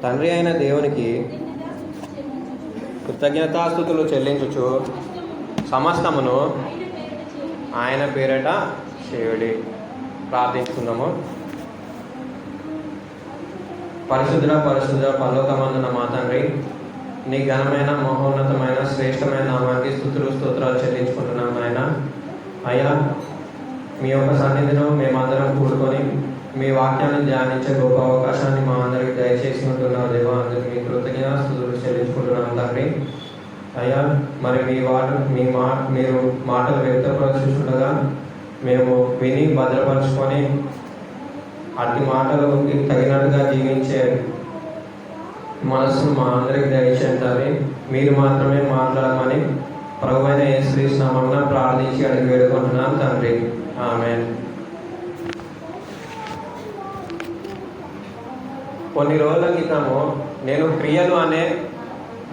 తండ్రి అయిన దేవునికి కృతజ్ఞతాస్తుతులు చెల్లించుచు సమస్తమును ఆయన పేరట చేయుడి. ప్రార్థించుకుందాము. పరిశుద్ధ పరలోకమందున మా తండ్రి, నీ ఘనమైన మహోన్నతమైన శ్రేష్టమైన నామానికి స్తోత్రాలు చెల్లించుకుంటున్నాం నాయన. అయ్యా, మీ యొక్క సన్నిధిలో మేమందరం కూడుకొని మీ వాక్యాన్ని ధ్యానించే గొప్ప అవకాశాన్ని మా అందరికి దయచేసి ఉంటున్నాం దేవా. అందరికి మీ కృతజ్ఞతాస్తుతులు చెల్లించుకుంటున్నాం తండ్రి. అయ్యా, మరి మీరు మాటలు వ్యక్తపరుచుండగా మేము విని భద్రపరుచుకొని అట్టి మాటలకి తగినట్టుగా జీవించే మనసును మా అందరికి దయచేయండి. మీరు మాత్రమే మాట్లాడమని ప్రభువైన యేసుక్రీస్తు నామమున ప్రార్థించి అడిగి వేడుకుంటున్నాం తండ్రి. ఆమేన్. కొన్ని రోజుల క్రితము నేను క్రియలు అనే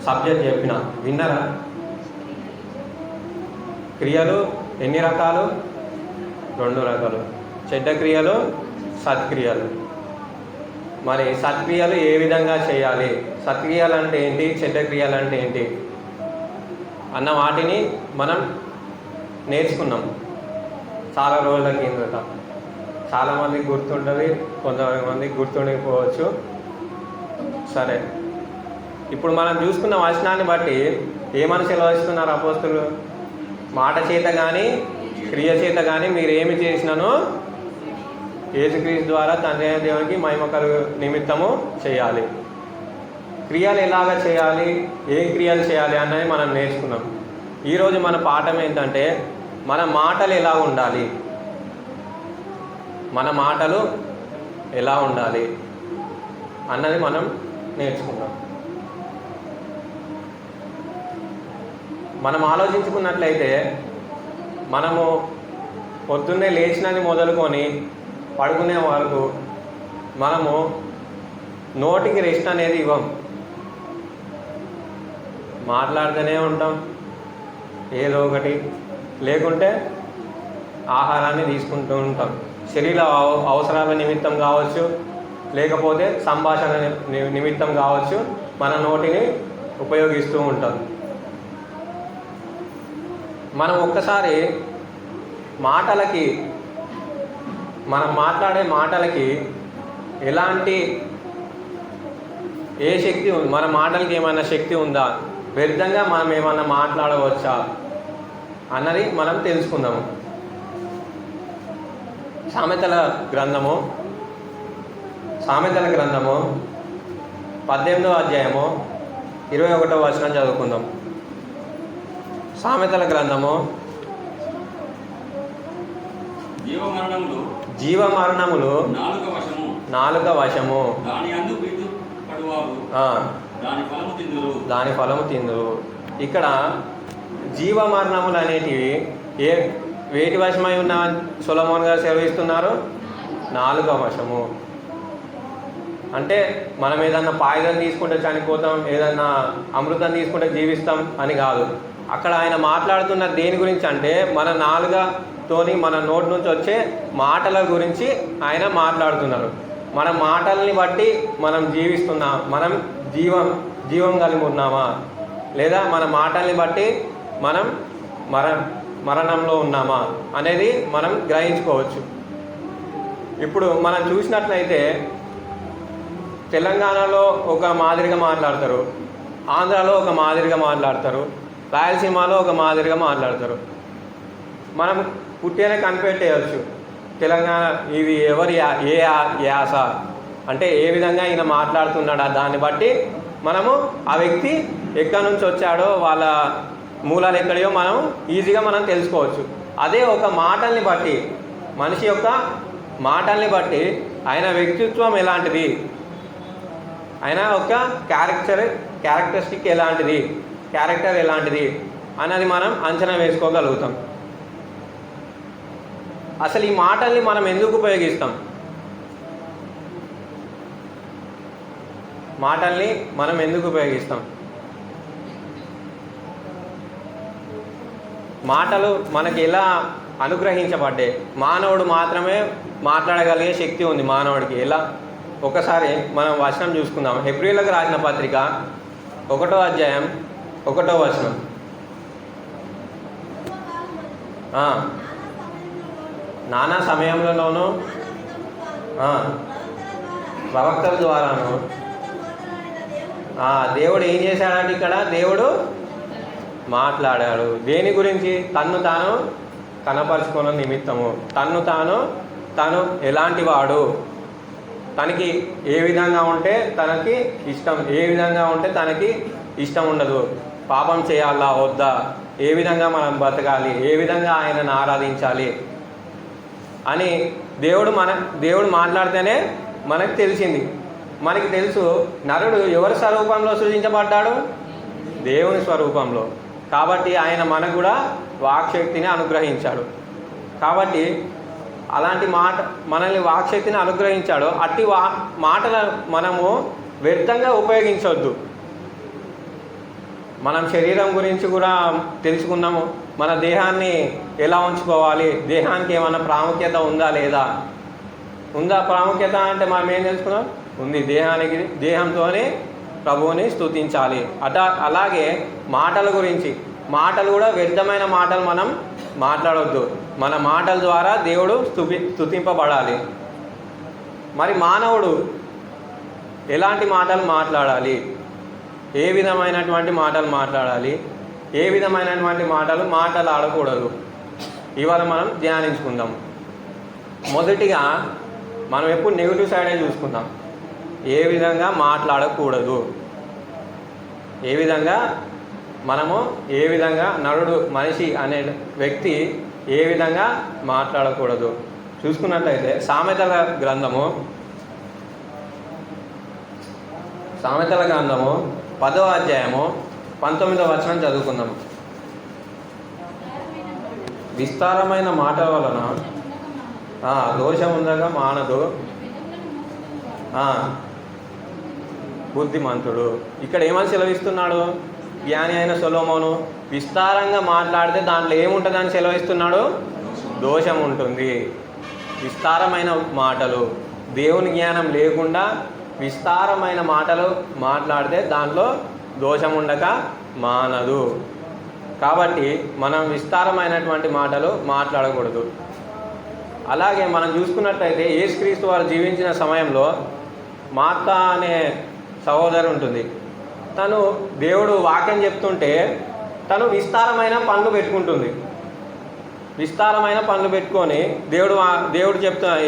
సబ్జెక్ట్ చెప్పిన, విన్నారా? క్రియలు ఎన్ని రకాలు? 2 రకాలు, చెడ్డ క్రియలు, సత్క్రియలు. మరి సత్క్రియలు ఏ విధంగా చేయాలి, సత్క్రియలు అంటే ఏంటి, చెడ్డ క్రియలు అంటే ఏంటి అన్న వాటిని మనం నేర్చుకున్నాం చాలా రోజుల కిందట. చాలామందికి గుర్తుంటుంది, కొంతమందికి గుర్తుండకపోవచ్చు. సరే, ఇప్పుడు మనం చూసుకున్న వచనాన్ని బట్టి ఏమని సెలవిస్తున్నారు అపోస్తులు? మాట చేత కానీ క్రియ చేత కానీ మీరు ఏమి చేసినానో యేసుక్రీస్తు ద్వారా తండ్రి అయిన దేవునికి మహిమ కలుగు నిమిత్తము చేయాలి. క్రియలు ఎలాగ చేయాలి, ఏం క్రియలు చేయాలి అన్నది మనం నేర్చుకున్నాం. ఈరోజు మన పాఠం ఏంటంటే మన మాటలు ఎలా ఉండాలి, మన మాటలు ఎలా ఉండాలి అన్నది మనం నేర్చుకుందాం. మనం ఆలోచించుకున్నట్లయితే మనము పొద్దున్నే లేచినది మొదలుకొని పడుకునే వరకు మనము నోటికి రెస్ట్ అనేది ఇవ్వం. మాట్లాడుతూనే ఉంటాం ఏదో ఒకటి, లేకుంటే ఆహారాన్ని తీసుకుంటూ ఉంటాం. శరీర అవసరాల నిమిత్తం కావచ్చు, లేకపోతే సంభాషణ నిమిత్తం కావచ్చు, మన నోటిని ఉపయోగిస్తూ ఉంటాం. మనం ఒక్కసారి మనం మాట్లాడే మాటలకి ఎలాంటి ఏ శక్తి ఉంది, మన మాటలకి ఏమైనా శక్తి ఉందా, వ్యర్థంగా మనం ఏమన్నా మాట్లాడవచ్చా అన్నది మనం తెలుసుకుందాము. సామెతల గ్రంథము 18వ అధ్యాయము 21వ వచనం చదువుకుందాం. సామెతల గ్రంథము జీవమరణములు నాలుక వశము, దాని ఫలము తిందురు. ఇక్కడ జీవమరణములు అనేటివి వేటి వశమై ఉన్న సొలొమోన్ గారు సెలవిస్తున్నారు? నాలుక వశము. అంటే మనం ఏదన్నా పాయిజన్ తీసుకుంటే చనిపోతాం, ఏదన్నా అమృతం తీసుకుంటే జీవిస్తాం అని కాదు. అక్కడ ఆయన మాట్లాడుతున్న దేని గురించి అంటే మన నాలుకతోని మన నోటి నుంచి వచ్చే మాటల గురించి ఆయన మాట్లాడుతున్నారు. మన మాటల్ని బట్టి మనం జీవిస్తున్నాం, మనం జీవం కలిగి ఉన్నామా, లేదా మన మాటల్ని బట్టి మనం మరణంలో ఉన్నామా అనేది మనం గ్రహించుకోవచ్చు. ఇప్పుడు మనం చూసినట్లయితే తెలంగాణలో ఒక మాదిరిగా మాట్లాడతారు, ఆంధ్రాలో ఒక మాదిరిగా మాట్లాడతారు, రాయలసీమలో ఒక మాదిరిగా మాట్లాడతారు. మనం పుట్టేనే కనిపెట్టేయచ్చు తెలంగాణ ఇది ఎవరి ఏ యాస అంటే ఏ విధంగా ఈయన మాట్లాడుతున్నాడా దాన్ని బట్టి మనము ఆ వ్యక్తి ఎక్కడి నుంచి వచ్చాడో, వాళ్ళ మూలాలు ఎక్కడయో మనం ఈజీగా మనం తెలుసుకోవచ్చు. అదే ఒక మాటల్ని బట్టి, మనిషి యొక్క మాటల్ని బట్టి ఆయన వ్యక్తిత్వం ఎలాంటిది, ఆయన ఒక క్యారెక్టరిస్టిక్ ఎలాంటిది, క్యారెక్టర్ ఎలాంటిది అన్నది మనం అంచనా వేసుకోగలుగుతాం. అసలు ఈ మాటల్ని మనం ఎందుకు ఉపయోగిస్తాం? మాటల్ని మనం ఎందుకు ఉపయోగిస్తాం? మాటలు మనకి ఎలా అనుగ్రహించబడ్డాయి? మానవుడు మాత్రమే మాట్లాడగలిగే శక్తి ఉంది మానవుడికి. ఎలా? ఒకసారి మనం వచనం చూసుకుందాం. హెబ్రీయులకు రాసిన పత్రిక 1వ అధ్యాయం 1వ వచనం. నానా సమయంలోనూ ప్రవక్తల ద్వారాను దేవుడు ఏం చేశాడంటే ఇక్కడ దేవుడు మాట్లాడాడు. దేని గురించి? తన్ను తాను కనపరుచుకున్న నిమిత్తము. తను ఎలాంటి వాడు, తనకి ఏ విధంగా ఉంటే తనకి ఇష్టం, ఏ విధంగా ఉంటే తనకి ఇష్టం ఉండదు, పాపం చేయాలా వద్దా, ఏ విధంగా మనం బతకాలి, ఏ విధంగా ఆయనను ఆరాధించాలి అని దేవుడు మాట్లాడితేనే మనకు తెలిసింది. మనకి తెలుసు నరుడు ఎవరి స్వరూపంలో సృజించబడ్డాడు? దేవుని స్వరూపంలో. కాబట్టి ఆయన మనకు కూడా వాక్శక్తిని అనుగ్రహించాడు. కాబట్టి అలాంటి మనల్ని వాక్శక్తిని అనుగ్రహించాడు. అట్టి మాటలు మనము వ్యర్థంగా ఉపయోగించవద్దు. మనం శరీరం గురించి కూడా తెలుసుకున్నాము. మన దేహాన్ని ఎలా ఉంచుకోవాలి, దేహానికి ఏమైనా ప్రాముఖ్యత ఉందా లేదా? ఉందా ప్రాముఖ్యత అంటే మనం ఏం తెలుసుకున్నాం? ఉంది. దేహంతోనే ప్రభువుని స్తుతించాలి. అలాగే మాటల గురించి, మాటలు కూడా వ్యర్థమైన మాటలు మనం మాట్లాడవద్దు. మన మాటల ద్వారా దేవుడు స్తుతింపబడాలి. మరి మానవుడు ఎలాంటి మాటలు మాట్లాడాలి, ఏ విధమైనటువంటి మాటలు మాట్లాడాలి, ఏ విధమైనటువంటి మాటలు మాట్లాడకూడదు, ఇవాళ మనం ధ్యానించుకుందాం. మొదటిగా మనం ఎప్పుడు నెగిటివ్ సైడే చూసుకుందాం. ఏ విధంగా మాట్లాడకూడదు, ఏ విధంగా నరుడు మనిషి అనే వ్యక్తి ఏ విధంగా మాట్లాడకూడదు చూసుకున్నట్లయితే సామెతల గ్రంథము 10వ అధ్యాయము 19వ వచనం చదువుకుందాము. విస్తారమైన మాటల వలన దోషం ఉండగా మానదు బుద్ధిమంతుడు. ఇక్కడ ఏమని సెలవిస్తున్నాడు జ్ఞాని అయిన సొలొమోను? విస్తారంగా మాట్లాడితే దాంట్లో ఏముంటుందని సెలవిస్తున్నాడు? దోషం ఉంటుంది. విస్తారమైన మాటలు, దేవుని జ్ఞానం లేకుండా విస్తారమైన మాటలు మాట్లాడితే దాంట్లో దోషం ఉండక మానదు. కాబట్టి మనం విస్తారమైనటువంటి మాటలు మాట్లాడకూడదు. అలాగే మనం చూసుకున్నట్లయితే యేసుక్రీస్తు వారు జీవించిన సమయంలో మార్త అనే సహోదరు ఉంటుంది. తను దేవుడు వాక్యం చెప్తుంటే తను విస్తారమైన పనులు పెట్టుకుంటుంది. విస్తారమైన పనులు పెట్టుకొని దేవుడు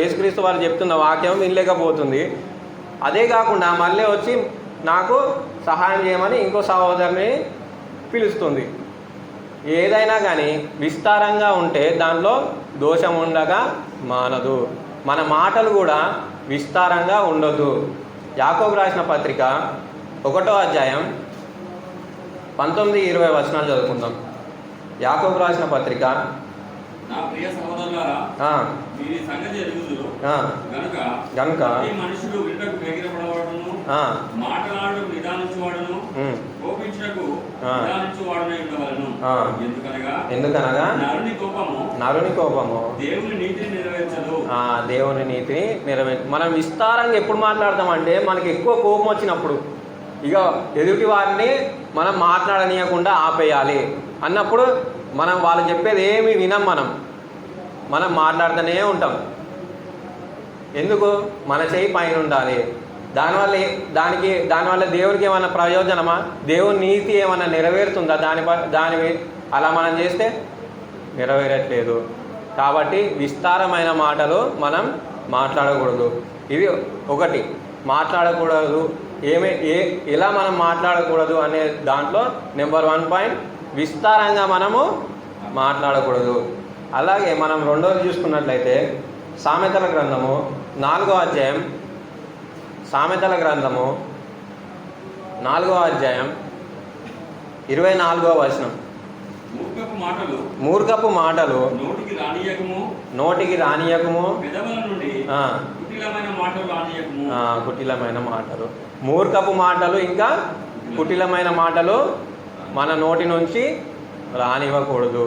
యేసుక్రీస్తు వారు చెప్తున్న వాక్యం వినలేకపోతుంది. అదే కాకుండా మళ్ళీ వచ్చి నాకు సహాయం చేయమని ఇంకో సహోదరుని పిలుస్తుంది. ఏదైనా కానీ విస్తారంగా ఉంటే దానిలో దోషం ఉండగా మానదు. మన మాటలు కూడా విస్తారంగా ఉండొద్దు. యాకోబు రాసిన పత్రిక 1వ అధ్యాయం 19-20 వచనాలు చదువుకుందాం. యాకోబు రాసిన పత్రిక. నా ప్రియ సహోదరులారా, మీరు సంగతి ఎరుగుదురు గనుక ఈ మనుషుడు వింటకు వేగిరపడవాడును, మాటలాడుటకు నిదానించువాడును, కోపించుటకు నిదానించువాడునై ఉండవలెను. ఎందుకనగా నరుని కోపము దేవుని నీతిని నెరవేర్చదు. దేవుని నీతిని మనం విస్తారంగా ఎప్పుడు మాట్లాడతామంటే మనకి ఎక్కువ కోపం వచ్చినప్పుడు, ఇక ఎదుటి వారిని మనం మాట్లాడనీయకుండా ఆపేయాలి అన్నప్పుడు మనం వాళ్ళు చెప్పేది ఏమి వినం. మనం మాట్లాడుతూనే ఉంటాం. ఎందుకు? మన చేయి పైన ఉండాలి. దానివల్ల దేవునికి ఏమైనా ప్రయోజనమా? దేవుని నీతి ఏమైనా నెరవేరుతుందా? దాని అలా మనం చేస్తే నెరవేరట్లేదు. కాబట్టి విస్తారమైన మాటలు మనం మాట్లాడకూడదు. ఇది ఒకటి. మాట్లాడకూడదు ఎలా మనం మాట్లాడకూడదు అనే దాంట్లో నెంబర్ 1 పాయింట్ విస్తారంగా మనము మాట్లాడకూడదు. అలాగే మనం రెండోది చూసుకున్నట్లయితే సామెతల గ్రంథము 4వ అధ్యాయం 24వ వచనం. మూర్ఖపు మాటలు నోటికి రానియకము, కుటిలమైన మాటలు. మూర్ఖపు మాటలు ఇంకా కుటిలమైన మాటలు మన నోటి నుంచి రానివ్వకూడదు.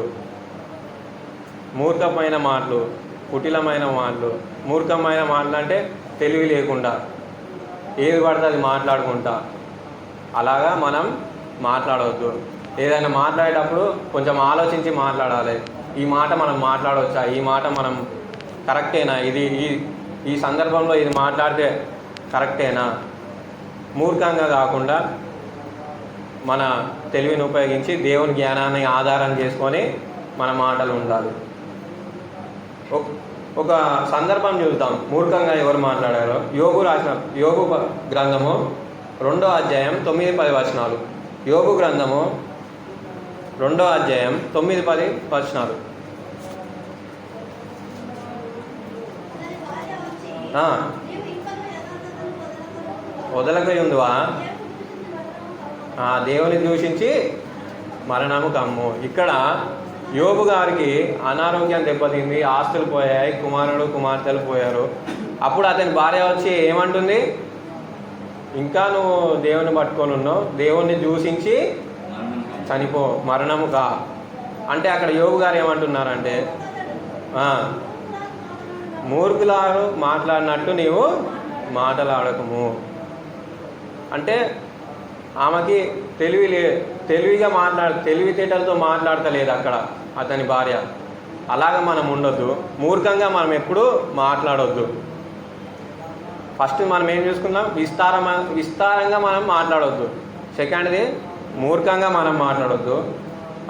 మూర్ఖమైన మాటలు, కుటిలమైన మాటలు. మూర్ఖమైన మాటలు అంటే తెలివి లేకుండా, ఏది పడితే అది మాట్లాడుకుంటా, అలాగా మనం మాట్లాడవద్దు. ఏదైనా మాట్లాడేటప్పుడు కొంచెం ఆలోచించి మాట్లాడాలి. ఈ మాట మనం మాట్లాడవచ్చా, ఈ మాట మనం కరెక్టేనా, ఇది ఈ సందర్భంలో ఇది మాట్లాడితే కరెక్టేనా, మూర్ఖంగా కాకుండా మన తెలివిని ఉపయోగించి దేవుని జ్ఞానాన్ని ఆధారం చేసుకొని మన మాటలు ఉండాలి. ఒక సందర్భం చూద్దాం, మూర్ఖంగా ఎవరు మాట్లాడారో. యోగు గ్రంథము 2వ అధ్యాయం 9-10 వచనాలు. యోగు గ్రంథము 2వ అధ్యాయం 9-10 వచనాలు. వదలకయుందువా, దేవుని దూషించి మరణము కమ్ము. ఇక్కడ యోబు గారికి అనారోగ్యం దెబ్బతింది, ఆస్తులు పోయాయి, కుమారుడు కుమార్తెలు పోయారు. అప్పుడు అతని భార్య వచ్చి ఏమంటుంది, ఇంకా నువ్వు దేవుని పట్టుకొని ఉన్నావు, దేవుణ్ణి దూషించి చనిపో, మరణము కా. అంటే అక్కడ యోబు గారు ఏమంటున్నారంటే, మూర్ఖులారు మాట్లాడినట్టు నీవు మాటలాడకము. అంటే ఆమెకి తెలివిగా తెలివితేటలతో మాట్లాడతలేదు అక్కడ అతని భార్య. అలాగా మనం ఉండొద్దు, మూర్ఖంగా మనం ఎప్పుడూ మాట్లాడొద్దు. ఫస్ట్ మనం ఏం చూసుకున్నాం, విస్తారంగా మనం మాట్లాడొద్దు. సెకండ్ది మూర్ఖంగా మనం మాట్లాడొద్దు.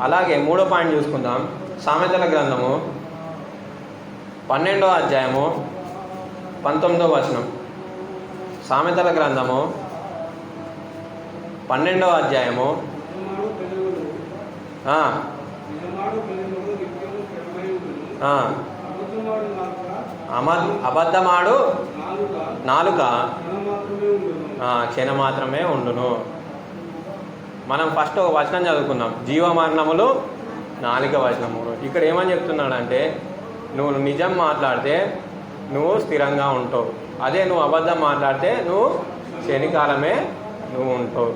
అలాగే 3వ పాయింట్ చూసుకుందాం, సామెతల గ్రంథము 12వ అధ్యాయము 19వ వచనం. సామెతల గ్రంథము 12వ అధ్యాయము అబద్ధమాడు నాలుక క్షణ మాత్రమే ఉండును. మనం ఫస్ట్ ఒక వచనం చదువుకున్నాం, జీవమరణములు నాలుక వచనము. ఇక్కడ ఏమని చెప్తున్నాడంటే, నువ్వు నిజం మాట్లాడితే నువ్వు స్థిరంగా ఉంటావు, అదే నువ్వు అబద్ధం మాట్లాడితే నువ్వు క్షణికాలమే నువ్వు ఉంటావు.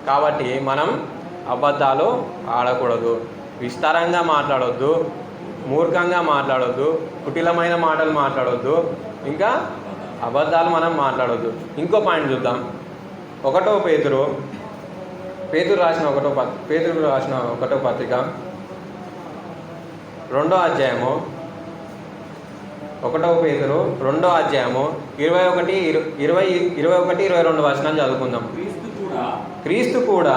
కాబట్టి మనం అబద్ధాలు ఆడకూడదు, విస్తారంగా మాట్లాడొద్దు, మూర్ఖంగా మాట్లాడొద్దు, కుటిలమైన మాటలు మాట్లాడొద్దు, ఇంకా అబద్ధాలు మనం మాట్లాడొద్దు. ఇంకో పాయింట్ చూద్దాం, పేతురు రాసిన ఒకటో పత్రిక 2వ అధ్యాయము 1 పేతురు 2వ అధ్యాయము 21-22 వచనాలు చదువుకుందాం. క్రీస్తు కూడా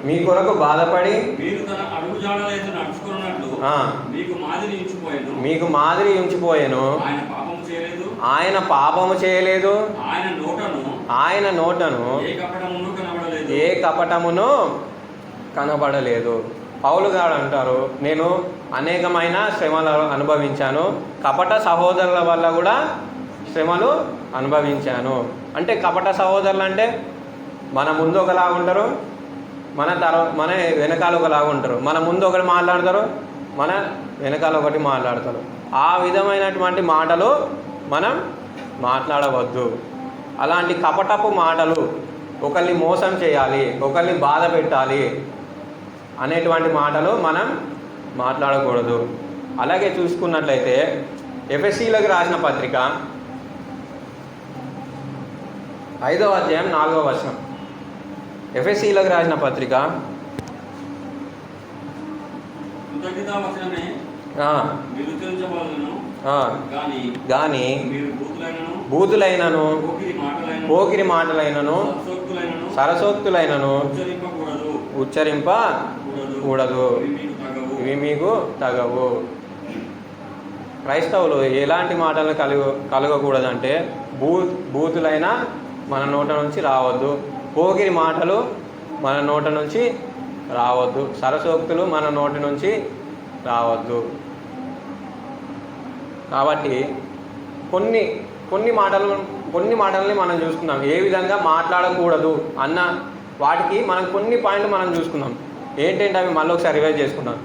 మీ కొరకు బాధపడి మీకు మాదిరి ఉంచిపోయాను, ఆయన పాపము చేయలేదు, ఆయన నోటను ఏ కపటమును కనబడలేదు. పౌలు గారు అంటారు, నేను అనేకమైన శ్రమలు అనుభవించాను, కపట సహోదరుల వల్ల కూడా శ్రమలు అనుభవించాను. అంటే కపట సహోదరులు అంటే మన ముందు ఒకలాగా ఉంటారు, మన వెనకాల ఒకలాగా ఉంటారు. మన ముందు ఒకటి మాట్లాడతారు, మన వెనకాల ఒకటి మాట్లాడతారు. ఆ విధమైనటువంటి మాటలు మనం మాట్లాడవద్దు. అలాంటి కపటపు మాటలు, ఒకరిని మోసం చేయాలి, ఒకరిని బాధ పెట్టాలి అనేటువంటి మాటలు మనం మాట్లాడకూడదు. అలాగే చూసుకున్నట్లయితే ఎఫెసీలకు రాసిన పత్రిక 5వ అధ్యాయం 4వ వచనం. ఎఫెసీలకు రాసిన పత్రిక గాని బూతులైనను పోకిరి మాటలైనను సరసోక్తులైనను ఉచ్చరింపకూడదు, ఇవి మీకు తగవు. క్రైస్తవులు ఎలాంటి మాటలు కలగకూడదంటే, బూతులైన మన నోట నుంచి రావద్దు, పోకిరి మాటలు మన నోట నుంచి రావద్దు, సరసోక్తులు మన నోటి నుంచి రావద్దు. కాబట్టి కొన్ని మాటలని మనం చూసుకున్నాం, ఏ విధంగా మాట్లాడకూడదు అన్న వాటికి మనం కొన్ని పాయింట్లు మనం చూసుకున్నాం. ఏంటంటే అవి మళ్ళీ ఒకసారి రివైజ్ చేసుకున్నాం.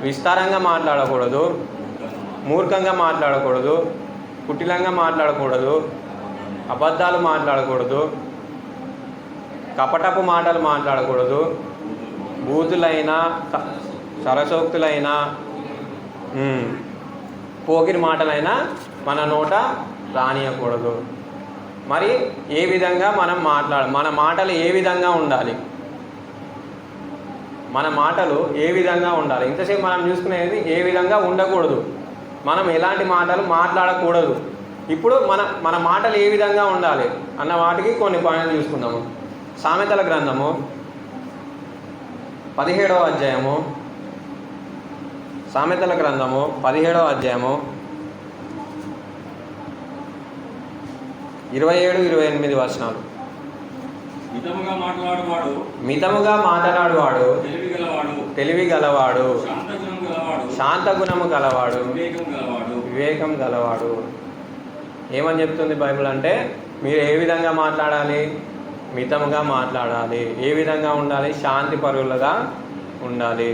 విస్తారంగా మాట్లాడకూడదు, మూర్ఖంగా మాట్లాడకూడదు, కుటిలంగా మాట్లాడకూడదు, అబద్ధాలు మాట్లాడకూడదు, కపటపు మాటలు మాట్లాడకూడదు, బూతులైన సరసోక్తులైన పోకిరి మాటలైనా మన నోట రానియకూడదు. మరి ఏ విధంగా మనం మన మాటలు ఏ విధంగా ఉండాలి, మన మాటలు ఏ విధంగా ఉండాలి. ఇంతసేపు మనం చూసుకునేది ఏ విధంగా ఉండకూడదు, మనం ఎలాంటి మాటలు మాట్లాడకూడదు. ఇప్పుడు మన మాటలు ఏ విధంగా ఉండాలి అన్న వాటికి కొన్ని పాయింట్లు చూసుకుందాము. సామెతల గ్రంథము 17వ అధ్యాయము, సామెతల గ్రంథము 17వ అధ్యాయము 27-28 వచనాలు. మితముగా మాట్లాడువాడు తెలివి గలవాడు, శాంత గుణము గలవాడు, వివేకం గలవాడు. ఏమని చెప్తుంది బైబిల్ అంటే, మీరు ఏ విధంగా మాట్లాడాలి, మితముగా మాట్లాడాలి. ఏ విధంగా ఉండాలి, శాంతి పరులుగా ఉండాలి.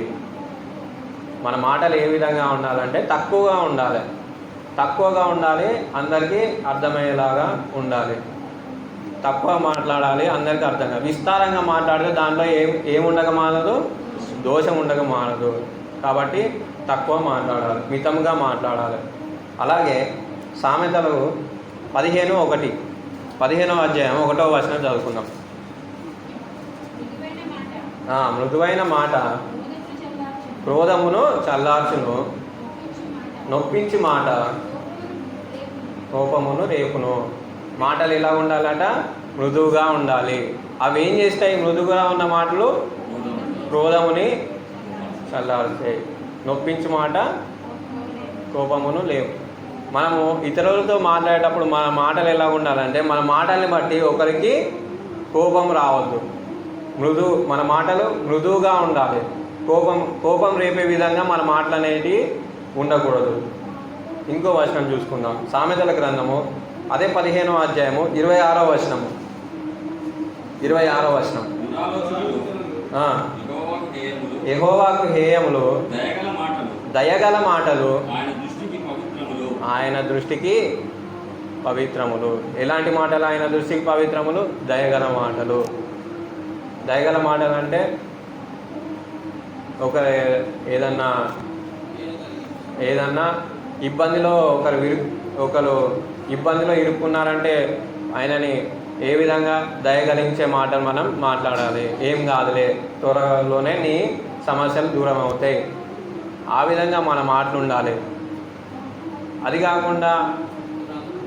మన మాటలు ఏ విధంగా ఉండాలంటే తక్కువగా ఉండాలి, అందరికీ అర్థమయ్యేలాగా ఉండాలి. తక్కువ మాట్లాడాలి, అందరికీ అర్థంగా. విస్తారంగా మాట్లాడితే దాంట్లో ఏముండక మానదు, దోషం ఉండక మానదు. కాబట్టి తక్కువ మాట్లాడాలి, మితంగా మాట్లాడాలి. అలాగే సామెతలు 15:1, 15వ అధ్యాయం 1వ వచనం చదువుకుందాం. మృదువైన మాట క్రోధమును చల్లార్చును, నొప్పించి మాట కోపమును రేపును. మాటలు ఎలా ఉండాలట, మృదువుగా ఉండాలి. అవి ఏం చేస్తాయి, మృదువుగా ఉన్న మాటలు క్రోధముని చల్లార్చాయి, నొప్పించి మాట కోపమును లేవు. మనము ఇతరులతో మాట్లాడేటప్పుడు మన మాటలు ఎలా ఉండాలంటే, మన మాటల్ని బట్టి ఒకరికి కోపం రావద్దు. మన మాటలు మృదువుగా ఉండాలి. కోపం రేపే విధంగా మన మాటలు అనేటివి ఉండకూడదు. ఇంకో వచనం చూసుకుందాం. సామెతల గ్రంథము అదే 15వ అధ్యాయము 26వ వచనము. 26వ వచనం. యెహోవాకు హేయములు దయగల మాటలు ఆయన దృష్టికి పవిత్రములు. ఎలాంటి మాటలు ఆయన దృష్టికి పవిత్రములు? దయగల మాటలు. దయగల మాటలు అంటే ఏదన్నా ఇబ్బందిలో ఒకరు ఇబ్బందిలో ఇరుక్కున్నారంటే ఆయనని ఏ విధంగా దయగలించే మాటలు మనం మాట్లాడాలి. ఏం కాదులే, త్వరలోనే నీ సమస్యలు దూరం అవుతాయి, ఆ విధంగా మన మాటలు ఉండాలి. అది కాకుండా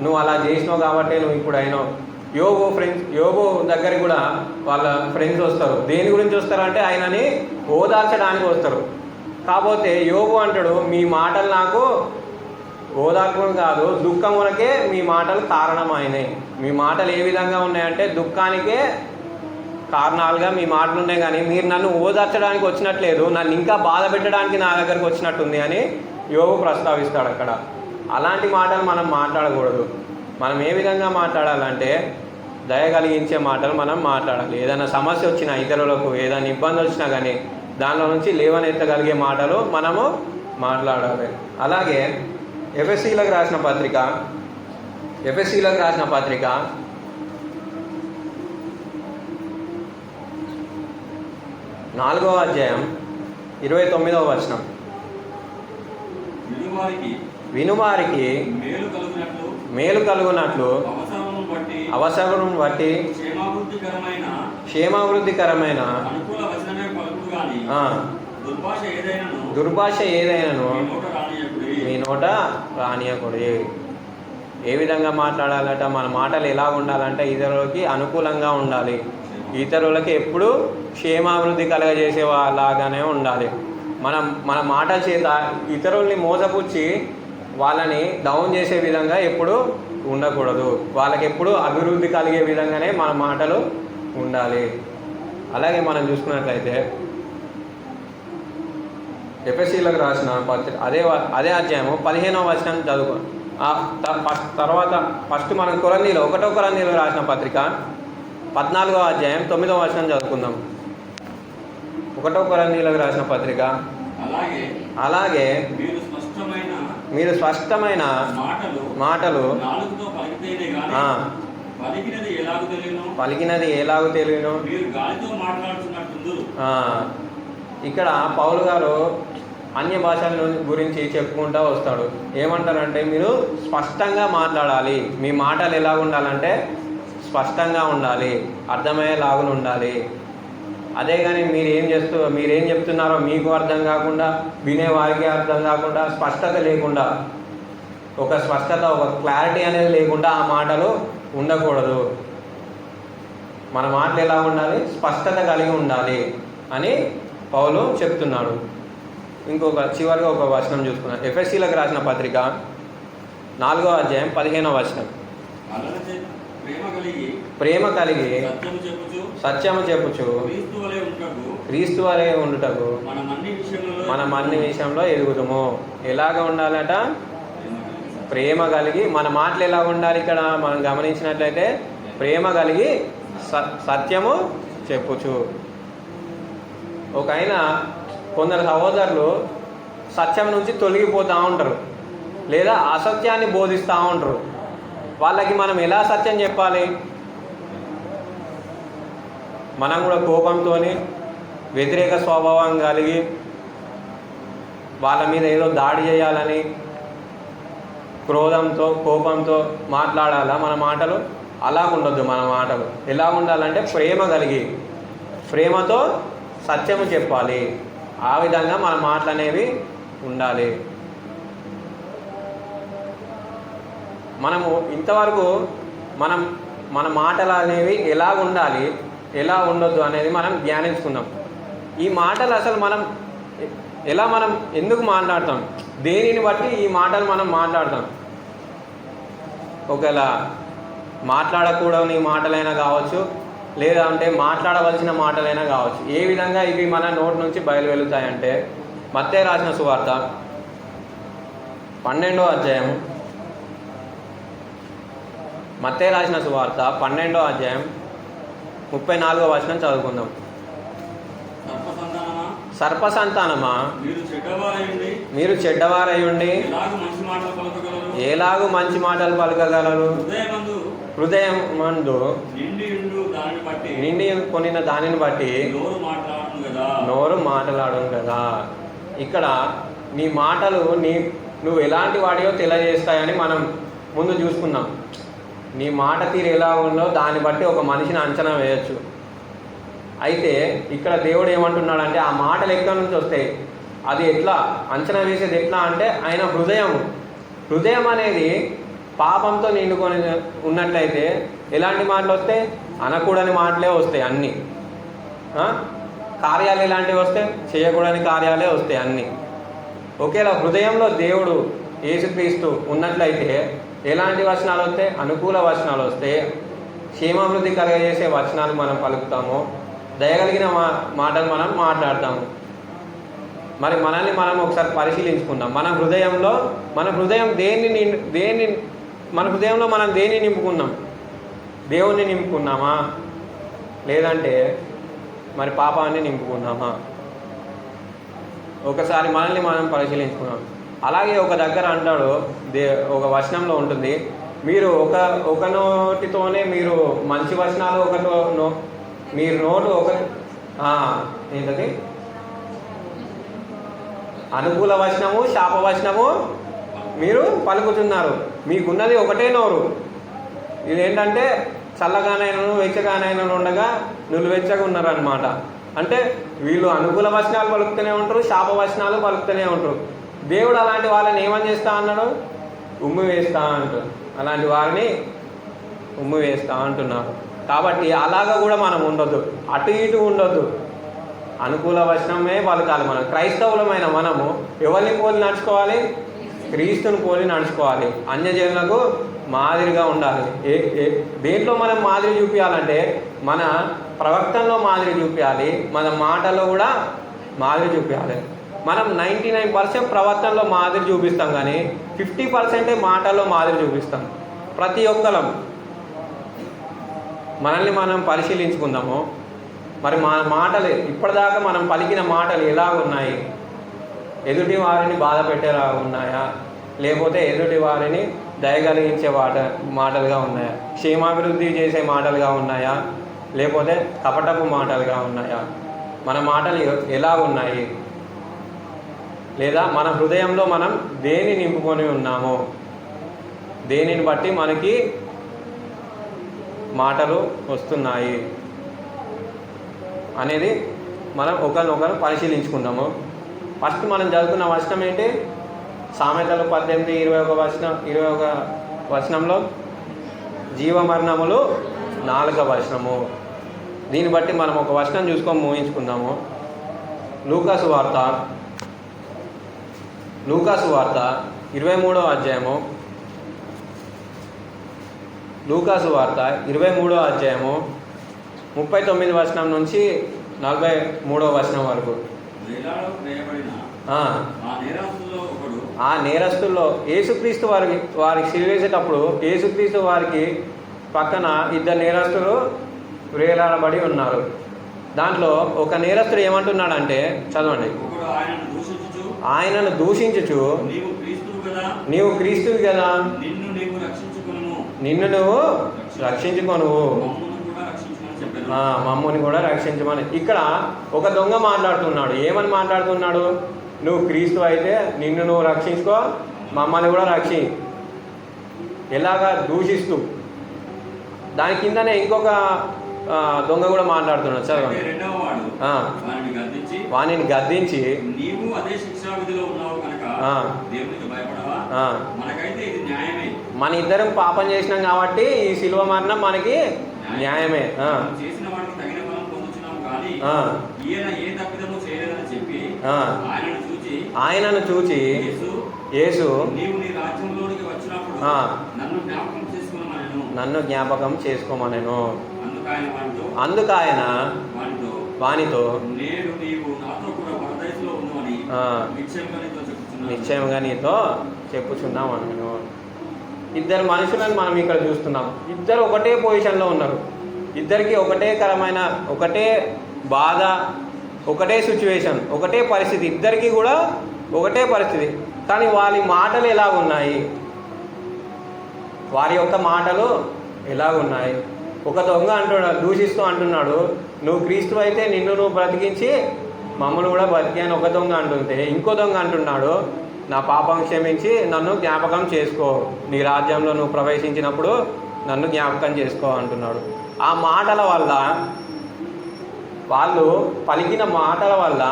నువ్వు అలా చేసినావు కాబట్టి నువ్వు ఇప్పుడు అయినావు. యోబు దగ్గరికి కూడా వాళ్ళ ఫ్రెండ్స్ వస్తారు. దేని గురించి వస్తారంటే ఆయనని ఓదార్చడానికి వస్తారు. కాకపోతే యోబు అంటాడు, మీ మాటలు నాకు ఓదార్పు కాదు, దుఃఖములకే మీ మాటలు కారణమైనాయి. మీ మాటలు ఏ విధంగా ఉన్నాయంటే దుఃఖానికే కారణాలుగా మీ మాటలు ఉన్నాయి, కానీ మీరు నన్ను ఓదార్చడానికి వచ్చినట్లేదు, నన్ను ఇంకా బాధ పెట్టడానికి నా దగ్గరకు వచ్చినట్టుంది అని యోబు ప్రస్తావిస్తాడు అక్కడ. అలాంటి మాటలు మనం మాట్లాడకూడదు. మనం ఏ విధంగా మాట్లాడాలంటే దయ కలిగించే మాటలు మనం మాట్లాడాలి. ఏదైనా సమస్య వచ్చినా, ఇతరులకు ఏదైనా ఇబ్బంది వచ్చినా కానీ దానిలో నుంచి లేవనెత్తగలిగే మాటలు మనము మాట్లాడాలి. అలాగే ఎఫెసీలకు రాసిన పత్రిక 4వ అధ్యాయం 29వ వచనం. వినువారికి మేలు కలుగునట్లు అవసరం బట్టి క్షేమాభివృద్ధికరమైన దుర్భాష ఏదైనాను మీ నోట రానియకూడదు. ఏ విధంగా మాట్లాడాలట, మన మాటలు ఎలా ఉండాలంటే ఇతరులకి అనుకూలంగా ఉండాలి, ఇతరులకి ఎప్పుడు క్షేమాభివృద్ధి కలగజేసేలాగానే ఉండాలి. మన మాటల చేత ఇతరుల్ని మోసపుచ్చి వాళ్ళని డౌన్ చేసే విధంగా ఎప్పుడు ఉండకూడదు. వాళ్ళకి ఎప్పుడు అభివృద్ధి కలిగే విధంగానే మన మాటలు ఉండాలి. అలాగే మనం చూసుకున్నట్లయితే ఎఫెసీలకు రాసిన పత్రిక అదే అధ్యాయము 15వ వచనం చదువుకో. తర్వాత ఫస్ట్ మనం 1 కొరంథీయులు రాసిన పత్రిక 14వ అధ్యాయం 9వ వచనం చదువుకుందాం. 1 కొరంథీయులకు రాసిన పత్రిక. అలాగే మీరు స్పష్టమైన మాటలు పలికినది ఎలాగూ తెలియను. ఇక్కడ పౌలు గారు అన్య భాషల గురించి చెప్పుకుంటూ వస్తాడు. ఏమంటారంటే మీరు స్పష్టంగా మాట్లాడాలి. మీ మాటలు ఎలా ఉండాలంటే స్పష్టంగా ఉండాలి, అర్థమయ్యేలాగా ఉండాలి. అదే కానీ మీరేం చెప్తున్నారో మీకు అర్థం కాకుండా, వినేవారికి అర్థం కాకుండా, స్పష్టత లేకుండా, ఒక స్పష్టత, ఒక క్లారిటీ అనేది లేకుండా ఆ మాటలు ఉండకూడదు. మన మాటలు ఎలా ఉండాలి? స్పష్టత కలిగి ఉండాలి అని పౌలు చెప్తున్నాడు. చివరిగా ఒక వచనం చూసుకున్నాం. ఎఫెసీలకు రాసిన పత్రిక 4వ అధ్యాయం 15వ వచనం. ప్రేమ కలిగి సత్యము చెప్పుచు క్రీస్తు వలె ఉండుటకు మనం అన్ని విషయంలో ఎదుగుతాము. ఎలాగ ఉండాలట? ప్రేమ కలిగి. మన మాటలు ఎలా ఉండాలి? ఇక్కడ మనం గమనించినట్లయితే ప్రేమ కలిగి సత్యము చెప్పుచు. కొందరు సహోదరులు సత్యం నుంచి తొలగిపోతూ ఉంటారు, లేదా అసత్యాన్ని బోధిస్తూ ఉంటారు. వాళ్ళకి మనం ఎలా సత్యం చెప్పాలి? మనం కూడా కోపంతో, వ్యతిరేక స్వభావం కలిగి వాళ్ళ మీద ఏదో దాడి చేయాలని క్రోధంతో, కోపంతో మాట్లాడాలా మన మాటలు? అలా ఉండొద్దు. మన మాటలు ఎలా ఉండాలంటే ప్రేమ కలిగి, ప్రేమతో సత్యము చెప్పాలి. ఆ విధంగా మన మాటలు అనేవి ఉండాలి. మనము ఇంతవరకు మన మాటలు అనేవి ఎలా ఉండాలి, ఎలా ఉండొద్దు అనేది మనం ధ్యానించుకుందాం. ఈ మాటలు అసలు మనం ఎందుకు మాట్లాడతాం? దేనిని బట్టి ఈ మాటలు మనం మాట్లాడతాం? ఒకవేళ మాట్లాడకూడని మాటలైనా కావచ్చు, లేదా అంటే మాట్లాడవలసిన మాటలైనా కావచ్చు. ఏ విధంగా ఇవి మన నోటి నుంచి బయలు వెళుతాయంటే, మత్తయి రాసిన సువార్త 12వ అధ్యాయం, మత్తయి రాసిన సువార్త 12వ అధ్యాయం 34వ వచనం చదువుకుందాం. సర్ప సంతానమా, మీరు చెడ్డవారయుండి ఎలాగూ మంచి మాటలు పలకగలరు? హృదయం మందు నిండి కొనిన దానిని బట్టి నోరు మాట్లాడను కదా. ఇక్కడ నీ మాటలు నువ్వు ఎలాంటి వాడియో తెలియజేస్తాయని మనం ముందు చూసుకుందాం. నీ మాట తీరు ఎలా ఉందో దాన్ని బట్టి ఒక మనిషిని అంచనా వేయచ్చు. అయితే ఇక్కడ దేవుడు ఏమంటున్నాడంటే, ఆ మాటలు ఎక్కడి నుంచి వస్తాయి, అది ఎట్లా అంచనా వేసేది ఎట్లా అంటే, ఆయన హృదయం అనేది పాపంతో నిండుకొని ఉన్నట్లయితే ఎలాంటి మాటలు వస్తాయి? అనకూడని మాటలే వస్తాయి అన్నీ. కార్యాలు ఎలాంటివి వస్తాయి? చేయకూడని కార్యాలే వస్తాయి అన్నీ. ఒకేలా హృదయంలో దేవుడు యేసుక్రీస్తు ఉన్నట్లయితే ఎలాంటి వచనాలు వస్తాయి? అనుకూల వచనాలు వస్తాయి. క్షేమాభివృద్ధి కలగజేసే వచనాలు మనం పలుకుతాము. దయగలిగిన మాటలు మనం మాట్లాడతాము. మరి మనల్ని మనం ఒకసారి పరిశీలించుకుందాం. మన హృదయంలో మన హృదయంలో మనం దేన్ని నింపుకున్నాం? దేవుణ్ణి నింపుకున్నామా, లేదంటే మరి పాపాన్ని నింపుకున్నామా? ఒకసారి మనల్ని మనం పరిశీలించుకున్నాం. అలాగే ఒక దగ్గర అంటాడు, ఒక వచనంలో ఉంటుంది, మీరు ఒక నోటితోనే మీరు మంచి వచనాలు మీరు నోటు ఏంటది? అనుకూల వచనము, శాపవచనము మీరు పలుకుతున్నారు. మీకున్నది ఒకటే నోరు. ఇదేంటంటే చల్లగానైనా వెచ్చగానైనా ఉండగా నువ్వెచ్చగా ఉన్నారనమాట. అంటే వీళ్ళు అనుకూల వచనాలు పలుకుతూనే ఉంటారు, శాపవచనాలు పలుకుతూనే ఉంటారు. దేవుడు అలాంటి వాళ్ళని ఏమని చేస్తా అన్నాడు? ఉమ్మి వేస్తా అంటాడు. అలాంటి వారిని ఉమ్మి వేస్తా అంటున్నారు. కాబట్టి అలాగా కూడా మనం ఉండొద్దు, అటు ఇటు ఉండొద్దు. అనుకూల వచనమే పలకాలి. మనం క్రైస్తవులమైన మనము ఎవరిని పోలి నడుచుకోవాలి? క్రీస్తుని పోలి నడుచుకోవాలి. అన్యజనులకు మాదిరిగా ఉండాలి. దేంట్లో మనం మాదిరి చూపించాలంటే మన ప్రవర్తనలో మాదిరి చూపించాలి, మన మాటల్లో కూడా మాదిరి చూపించాలి. మనం 99% ప్రవర్తనలో మాదిరి చూపిస్తాం, కానీ 50% మాటల్లో మాదిరి చూపిస్తాం. ప్రతి ఒక్కరం మనల్ని మనం పరిశీలించుకుందాము. మరి మన మాటలు ఇప్పటిదాకా మనం పలికిన మాటలు ఎలా ఉన్నాయి? ఎదుటి వారిని బాధ పెట్టేలా ఉన్నాయా, లేకపోతే ఎదుటి వారిని దయగలిగించే మాటలుగా ఉన్నాయా? క్షేమాభివృద్ధి చేసే మాటలుగా ఉన్నాయా, లేకపోతే కపటపు మాటలుగా ఉన్నాయా? మన మాటలు ఎలా ఉన్నాయి? లేదా మన హృదయంలో మనం దేన్ని నింపుకొని ఉన్నామో, దేనిని బట్టి మనకి మాటలు వస్తున్నాయి అనేది మనం ఒకరినొకరు పరిశీలించుకుందాము. ఫస్ట్ మనం చదువుకున్న వచనం ఏంటి? సామెతలు 18:21 వచనంలో జీవమరణములు నాలుక వచనము. దీన్ని బట్టి మనం ఒక వచనం చూసుకొని ఊహించుకుందాము. లూకాసు వార్త 23వ అధ్యాయము. లూకాసు వార్త 23వ అధ్యాయము 39 వచనం నుంచి 43వ వచనం వరకు. ఆ నేరస్తుల్లో యేసుక్రీస్తు వారికి సిలువేసేటప్పుడు యేసుక్రీస్తు వారికి పక్కన ఇద్దరు నేరస్తులు వేలాడబడి ఉన్నారు. దాంట్లో ఒక నేరస్తుడు ఏమంటున్నాడంటే, చదవండి. ఆయనను దూషించుచు నీవు క్రీస్తువు కదా, నిన్ను నువ్వు రక్షించుకొను, మమ్మల్ని కూడా రక్షించమని. ఇక్కడ ఒక దొంగ మాట్లాడుతున్నాడు. ఏమని మాట్లాడుతున్నాడు? నువ్వు క్రీస్తు అయితే నిన్ను నువ్వు రక్షించుకో, మమ్మల్ని కూడా ఎలాగా దూషిస్తూ. దాని కిందనే ఇంకొక దొంగ కూడా మాట్లాడుతున్నాడు. చదవండి. వానిని గద్దించి మన ఇద్దరం పాపం చేసినాం కాబట్టి ఈ శిలువ మరణం మనకి న్యాయమే. ఆయనను చూచి యేసు నన్ను జ్ఞాపకం చేసుకోమనెను. అందుకు ఆయన వానితో నిశ్చయంగా నీతో చెప్పుచున్నాం నేను. ఇద్దరు మనుషులను మనం ఇక్కడ చూస్తున్నాం. ఇద్దరు ఒకటే పొజిషన్లో ఉన్నారు. ఇద్దరికి ఒకటే బాధ, ఒకటే సిచ్యువేషన్, ఒకటే పరిస్థితి. ఇద్దరికి కూడా ఒకటే పరిస్థితి. కానీ వారి మాటలు ఎలా ఉన్నాయి? వారి యొక్క మాటలు ఎలా ఉన్నాయి? ఒక దొంగ అంటున్నాడు, దూషిస్తూ అంటున్నాడు, నువ్వు క్రీస్తు అయితే నిన్ను నువ్వు బ్రతికించి మమ్మల్ని కూడా బ్రతికాను ఒక దొంగ అంటుంటే, ఇంకో దొంగ అంటున్నాడు, నా పాపం క్షమించి నన్ను జ్ఞాపకం చేసుకో, నీ రాజ్యంలో నువ్వు ప్రవేశించినప్పుడు నన్ను జ్ఞాపకం చేసుకో అంటున్నాడు. ఆ మాటల వల్ల, వాళ్ళు పలికిన మాటల వల్ల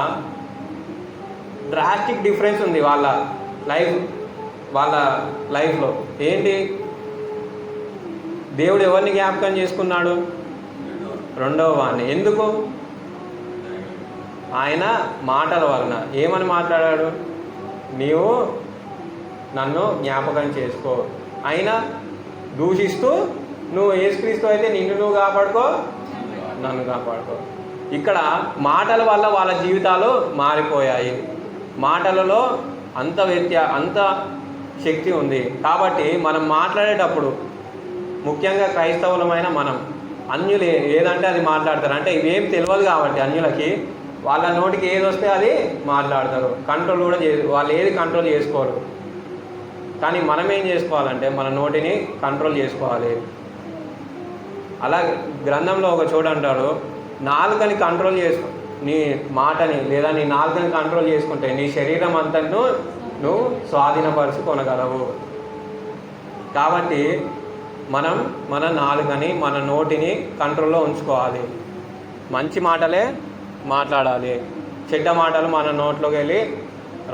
డ్రాస్టిక్ డిఫరెన్స్ ఉంది వాళ్ళ లైఫ్లో. ఏంటి? దేవుడు ఎవరిని జ్ఞాపకం చేసుకున్నాడు? రెండవ వాడిని. ఎందుకు? ఆయన మాటల వలన. ఏమని మాట్లాడాడు? నీవు నన్ను జ్ఞాపకం చేసుకో. అయినా దూషిస్తూ, నువ్వు యేసుక్రీస్తు అయితే నిన్ను నువ్వు కాపాడుకో, నన్ను కాపాడుకో. ఇక్కడ మాటల వల్ల వాళ్ళ జీవితాలు మారిపోయాయి. మాటలలో అంత శక్తి ఉంది. కాబట్టి మనం మాట్లాడేటప్పుడు, ముఖ్యంగా క్రైస్తవులమైన మనం, అన్యులు ఏదంటే అది మాట్లాడతారు. అంటే ఇవేం తెలియదు కాబట్టి అన్యులకి వాళ్ళ నోటికి ఏది వస్తే అది మాట్లాడతారు. కంట్రోల్ కూడా వాళ్ళు ఏది కంట్రోల్ చేసుకోరు. కానీ మనం ఏం చేసుకోవాలంటే మన నోటిని కంట్రోల్ చేసుకోవాలి. అలాగే గ్రంథంలో ఒక చోట అంటారు, నాలుకని కంట్రోల్ చేసుకో, నీ మాటని లేదా నీ నాలుకని కంట్రోల్ చేసుకుంటే నీ శరీరం అంతను నువ్వు స్వాధీనపరుచుకొనగలవు. కాబట్టి మనం మన నాలుకని, మన నోటిని కంట్రోల్లో ఉంచుకోవాలి. మంచి మాటలే మాట్లాడాలి. చెడ్డ మాటలు మన నోట్లోకి వెళ్ళి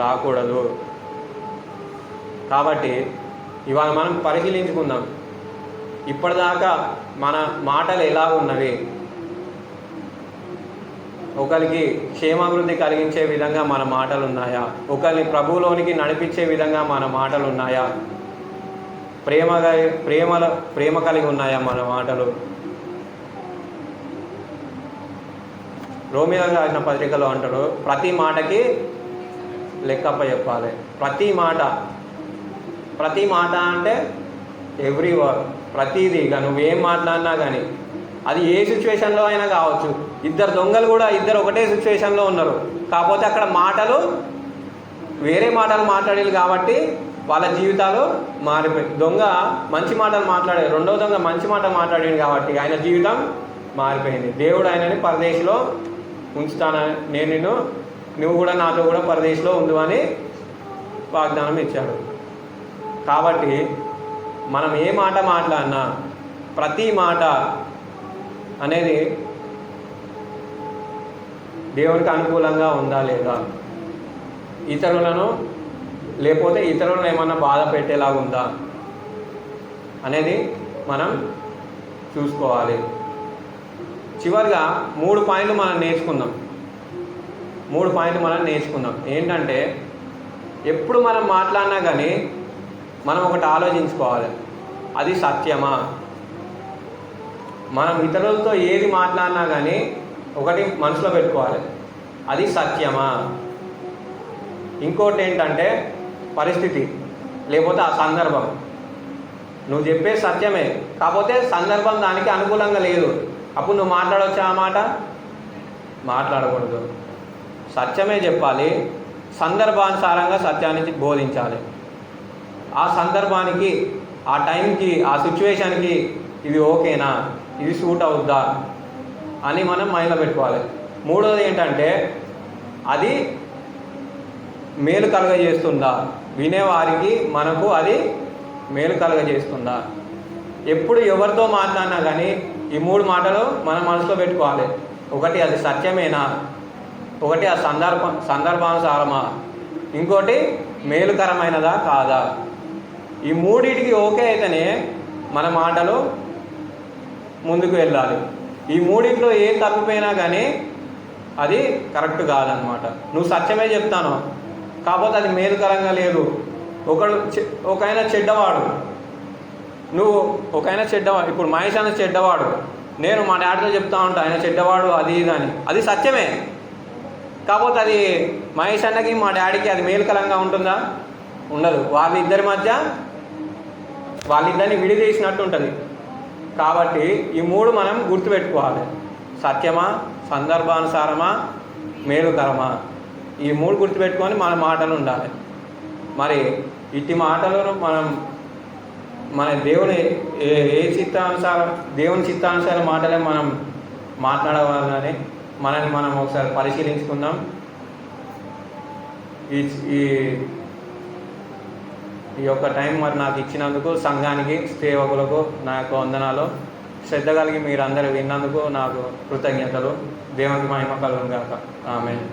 రాకూడదు. కాబట్టి ఇవాళ మనం పరిశీలించుకుందాం, ఇప్పటిదాకా మన మాటలు ఎలా ఉన్నవి? ఒకరికి క్షేమాభివృద్ధి కలిగించే విధంగా మన మాటలు ఉన్నాయా? ఒకరిని ప్రభువులోనికి నడిపించే విధంగా మన మాటలు ఉన్నాయా? ప్రేమ కలిగి ఉన్నాయా మన మాటలు? రోమియోకి రాసిన పత్రికలో అంటాడు, ప్రతి మాటకి లెక్కప్ప చెప్పాలి. ప్రతి మాట అంటే ఎవ్రీ వర్డ్, ప్రతిదీ. ఇక నువ్వేం మాట్లాడినా కానీ అది ఏ సిచ్యువేషన్లో అయినా కావచ్చు. ఇద్దరు దొంగలు కూడా ఒకటే సిచ్యువేషన్లో ఉన్నారు. కాకపోతే అక్కడ మాటలు వేరే మాటలు మాట్లాడారు కాబట్టి వాళ్ళ జీవితాలు మారిపోయి. దొంగ మంచి మాటలు మాట్లాడాడు, రెండవ దొంగ మంచి మాట మాట్లాడాడు కాబట్టి ఆయన జీవితం మారిపోయింది. దేవుడు ఆయనని పరదేశంలో ఉంచుతానని, నువ్వు కూడా నాతో కూడా పరదేశంలో ఉండు అని వాగ్దానం ఇచ్చాడు. కాబట్టి మనం ఏ మాట మాట్లాడినా ప్రతి మాట అనేది దేవునికి అనుకూలంగా ఉందా లేదా, ఇతరులను లేకపోతే ఇతరులను ఏమన్నా బాధ పెట్టేలాగా ఉందా అనేది మనం చూసుకోవాలి. చివరిగా 3 పాయింట్లు మనం నేర్చుకుందాం. ఏంటంటే ఎప్పుడు మనం మాట్లాడినా కానీ మనం ఒకటి ఆలోచించుకోవాలి, అది సత్యమా. మనం ఇతరులతో ఏది మాట్లాడినా కానీ ఒకటి మనసులో పెట్టుకోవాలి, అది సత్యమా. ఇంకోటి ఏంటంటే పరిస్థితి లేకపోతే ఆ సందర్భం. నువ్వు చెప్పే సత్యమే, కాకపోతే సందర్భం దానికి అనుకూలంగా లేదు, అప్పుడు నువ్వు మాట్లాడవచ్చా? ఆ మాట మాట్లాడకూడదు. సత్యమే చెప్పాలి, సందర్భానుసారంగా సత్యాన్ని బోధించాలి. ఆ సందర్భానికి, ఆ టైంకి, ఆ సిచ్యువేషన్కి ఇది ఓకేనా, ఇది సూట్ అవుద్దా అని మనం మైండ్లో పెట్టుకోవాలి. మూడోది ఏంటంటే అది మేలు కలుగజేస్తుందా, వినేవారికి మనకు అది మేలు కలుగజేస్తుందా. ఎప్పుడు ఎవరితో మాట్లాడినా కానీ ఈ 3 మాటలు మన మనసులో పెట్టుకోవాలి. ఒకటి అది సత్యమేనా, ఒకటి ఆ సందర్భానుసారమా, ఇంకోటి మేలుకరమైనదా కాదా. ఈ 3టికి ఓకే అయితేనే మన మాటలు ముందుకు వెళ్ళాలి. ఈ 3టిలో ఏం తప్పిపోయినా కానీ అది కరెక్ట్ కాదనమాట. నువ్వు సత్యమే చెప్తాను, కాకపోతే అది మేలుకరంగా లేదు. ఒకైనా చెడ్డవాడు, ఇప్పుడు మహేష్ అన్న చెడ్డవాడు, నేను మా డాడీతో చెప్తా ఉంటా ఆయన చెడ్డవాడు అది ఇది అని, అది సత్యమే. కాకపోతే అది మహేష్ అన్నకి మా డాడీకి అది మేలుకరంగా ఉంటుందా? ఉండదు. వాళ్ళిద్దరిని విడిదీసినట్టు ఉంటుంది. కాబట్టి ఈ 3 మనం గుర్తుపెట్టుకోవాలి. సత్యమా, సందర్భానుసారమా, మేలుకరమా, ఈ 3 గుర్తుపెట్టుకొని మన మాటలు ఉండాలి. మరి ఇట్టి మాటలను మన దేవుని దేవుని చిత్తానుసారం మాటలే మనం మాట్లాడవాలని మనల్ని మనం ఒకసారి పరిశీలించుకుందాం. ఈ యొక్క టైం మరి నాకు ఇచ్చినందుకు సంఘానికి, సేవకులకు నా యొక్క వందనాలు. శ్రద్ధ కలిగి మీరందరూ విన్నందుకు నాకు కృతజ్ఞతలు. దేవునికి మహిమ కలుగును గాక. ఆమేన్.